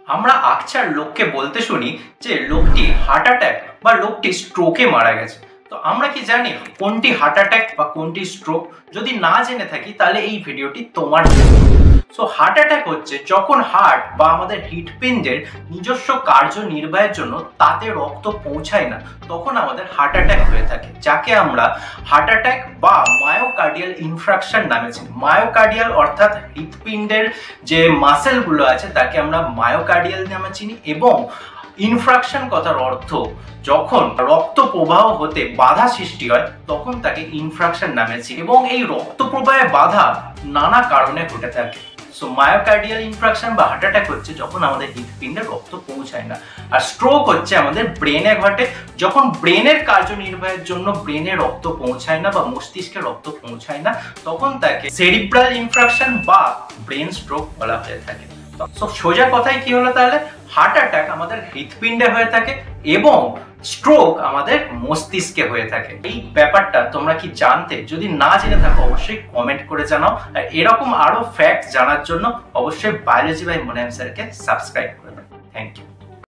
আমরা আকছার লোককে বলতে শুনি যে লোকটি হার্ট অ্যাটাক বা লোকটি স্ট্রোকে মারা গেছে। তো আমরা কি জানি কোনটি হার্ট অ্যাটাক বা কোনটি স্ট্রোক? যদি না জেনে থাকি তাহলে এই ভিডিওটি তোমার জন্য। সো হার্ট অ্যাটাক হচ্ছে যখন হার্ট বা আমাদের হৃৎপিণ্ডের নিজস্ব কার্য নির্বাহের জন্য তাতে রক্ত পৌঁছায় না, তখন আমাদের হার্ট অ্যাটাক হয়ে থাকে, যাকে আমরা হার্ট অ্যাটাক বা মায়োকার্ডিয়াল ইনফ্রাকশন নামে চিনি। মায়োকার্ডিয়াল অর্থাৎ হৃৎপিণ্ডের যে মাসেলগুলো আছে তাকে আমরা মায়োকার্ডিয়াল নামে চিনি, এবং ইনফ্রাকশন কথার অর্থ যখন রক্ত প্রবাহ হতে বাধা সৃষ্টি হয় তখন তাকে ইনফ্রাকশন নামে চিনি। এবং এই রক্ত প্রবাহে বাধা নানা কারণে ঘটে থাকে। সো মায়োকার্ডিয়াল ইনফ্রাকশন বা হার্ট অ্যাটাক হচ্ছে যখন আমাদের হৃৎপিণ্ডে রক্ত পৌঁছায় না। আর স্ট্রোক হচ্ছে আমাদের ব্রেনে ঘটে, যখন ব্রেনের কার্যনির্বাহের জন্য ব্রেনে রক্ত পৌঁছায় না বা মস্তিষ্কে রক্ত পৌঁছায় না, তখন তাকে সেরিব্রাল ইনফ্রাকশন বা ব্রেন স্ট্রোক বলা হয়ে থাকে। সো সোজা কথায় কি হলো তাহলে, হার্ট অ্যাটাক আমাদের হৃৎপিণ্ডে হয়ে থাকে এবং স্ট্রোক আমাদের মস্তিষ্কে হয়ে থাকে। এই ব্যাপারটা তোমরা কি জানতে? যদি না জেনে থাকো অবশ্যই কমেন্ট করে জানাও। আর এরকম আরো ফ্যাক্ট জানার জন্য অবশ্যই বায়োলজি বাই মোনায়েম স্যারকে সাবস্ক্রাইব করে দাও। Thank you.